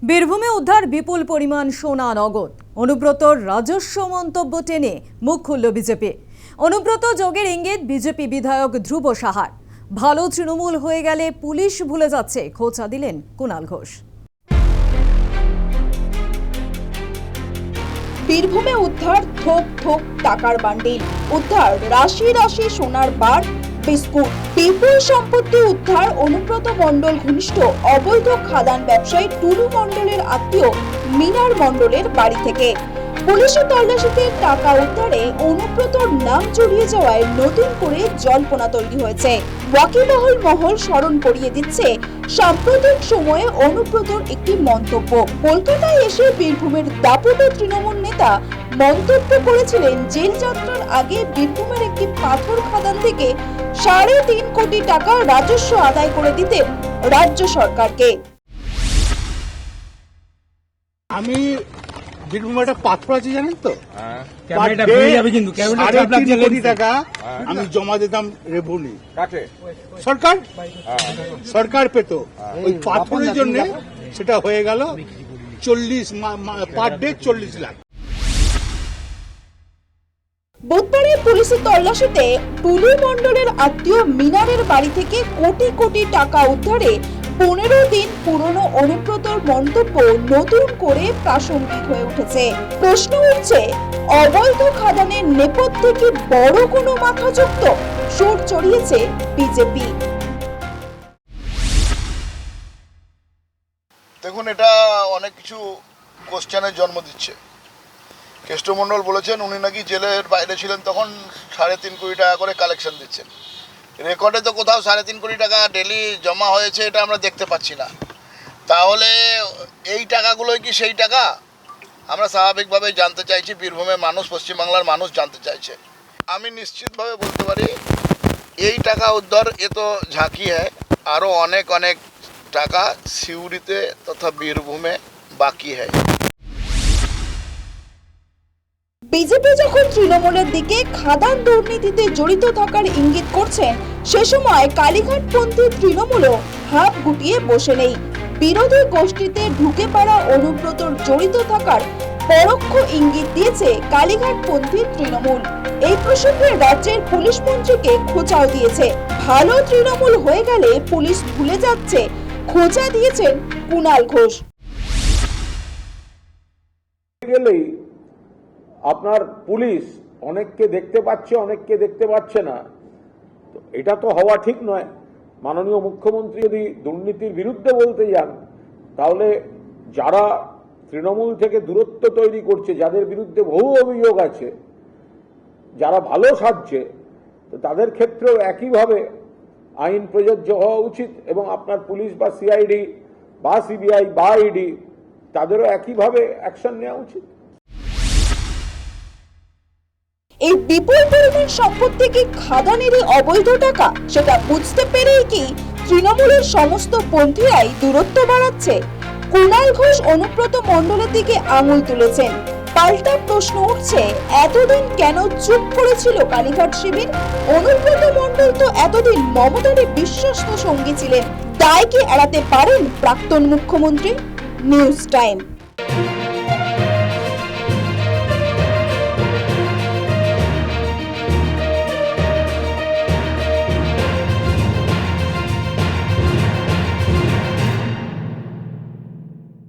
বীরভূমে উদ্ধার বিপুল পরিমাণ সোনা নগদ। অনুব্রতর রাজস্ব মন্তব্য টেনে মুখ খুলল বিজেপি। অনুব্রত যোগের ইঙ্গিত বিজেপি বিধায়ক ধ্রুব সাহার। ভালো তৃণমূল হয়ে গেলে পুলিশ ভুলে যাচ্ছে, খোঁচা দিলেন কুণাল ঘোষ। বীরভূমে উদ্ধার থোক থোক টাকার বান্ডিল, উদ্ধার রাশি রাশি সোনার বার, বিস্কুট। বিপুল সম্পত্তি উদ্ধার অনুব্রত মণ্ডল ঘনিষ্ঠ অবৈধ খাদান ব্যবসায়ী টুলু মণ্ডলের আত্মীয় মিনার মণ্ডলের বাড়ি থেকে। পুলিশের তল্লাশিতে টাকা উদ্ধারে অনুব্রতর নাম জড়িয়ে যাওয়ায় নতুন করে জল্পনা তৈরি হয়েছে। ওয়াকিবহাল মহল স্মরণ করিয়ে দিচ্ছে সাম্প্রতিক সময়ে অনুব্রতর একটি মন্তব্য। কলকাতায় এসে বীরভূমের দাপুট তৃণমূল নেতা মন্তব্য করেছিলেন, জেল যাত্রার আগে বীরভূমের একটি পাথর খাদান থেকে 3.5 কোটি টাকা রাজস্ব আদায় করে দিতেন রাজ্য সরকারকে। আমি বীরভূমে একটা পাথর আছে জানেন তো, কোটি টাকা আমি জমা দিতাম রেভিনিউ সরকার পেত। ওই পাথরের জন্য সেটা হয়ে গেল 40 পার ডে 40 লাখ। বুধবারে পুলিশের তল্লাশিতে টুলু মণ্ডলের আত্মীয় মিনারের বাড়ি থেকে কোটি কোটি টাকা উদ্ধারে 15 দিন পুরনো অনুব্রতর মন্তব্য নতুন করে প্রাসঙ্গিক হয়ে উঠেছে। প্রশ্ন উঠছে, অবৈধ খাদানের নেপথ্যে কি বড় কোনো মাথাযুক্ত সুর চড়িয়েছে বিজেপি? দেখুন, এটা অনেক কিছু কোশ্চেনের জন্ম দিচ্ছে। কেষ্টমণ্ডল বলেছেন উনি নাকি জেলের বাইরে ছিলেন, তখন 3.5 কোটি টাকা করে কালেকশন দিচ্ছেন। রেকর্ডে তো কোথাও 3.5 কোটি টাকা ডেলি জমা হয়েছে, এটা আমরা দেখতে পাচ্ছি না। তাহলে এই টাকাগুলোই কি সেই টাকা? আমরা স্বাভাবিকভাবে জানতে চাইছি, বীরভূমের মানুষ, পশ্চিমবাংলার মানুষ জানতে চাইছে। আমি নিশ্চিতভাবে বলতে পারি এই টাকা উদ্ধার এ তো ঝাঁকি হ্যায়, আরও অনেক অনেক টাকা সিউড়িতে তথা বীরভূমে বাকি হ্যায়। বিজেপি যখন তৃণমূলের দিকে খাদান দুর্নীতিতে জড়িত থাকার ইঙ্গিত করছেন, সে সময় কালীঘাটপন্থী তৃণমূলও হাত গুটিয়ে বসে নেই। বিরোধী গোষ্ঠীতে ঢুকে পড়া অনুব্রতর জড়িত থাকার পরোক্ষ ইঙ্গিত দিয়েছে কালীঘাটপন্থী তৃণমূল। এই প্রসঙ্গে রাজ্যের পুলিশ মন্ত্রীকে খোঁচাও দিয়েছে। ভালো তৃণমূল হয়ে গেলে পুলিশ ভুলে যাচ্ছে, খোঁচা দিয়েছেন কুণাল ঘোষ। আপনার পুলিশ অনেককে দেখতে পাচ্ছে, অনেককে দেখতে পাচ্ছে না, তো এটা তো হওয়া ঠিক নয়। মাননীয় মুখ্যমন্ত্রী যদি দুর্নীতির বিরুদ্ধে বলতে যান, তাহলে যারা তৃণমূল থেকে দূরত্ব তৈরি করছে, যাদের বিরুদ্ধে বহু অভিযোগ আছে, যারা ভালো সাজছে, তো তাদের ক্ষেত্রেও একইভাবে আইন প্রযোজ্য হওয়া উচিত। এবং আপনার পুলিশ বা সিআইডি বা সিবিআই বা ইডি, তাদেরও একইভাবে অ্যাকশন নেওয়া উচিত। এই বিপুল পরিমাণ সম্পত্তি কি খাদানেরই অবৈধ টাকা, সেটা বুঝতে পেরেই কি তৃণমূলের সমস্ত পন্থীরাই দূরত্ব বাড়াচ্ছে? কুণাল ঘোষ অনুব্রত মণ্ডলের দিকে আঙুল তুলেছেন। পাল্টা প্রশ্ন উঠছে, এতদিন কেন চুপ করেছিল কালীঘাট শিবির? অনুব্রত মণ্ডল তো এতদিন মমতারই বিশ্বস্ত সঙ্গী ছিলেন। দায় কি এড়াতে পারেন প্রাক্তন মুখ্যমন্ত্রী? News time.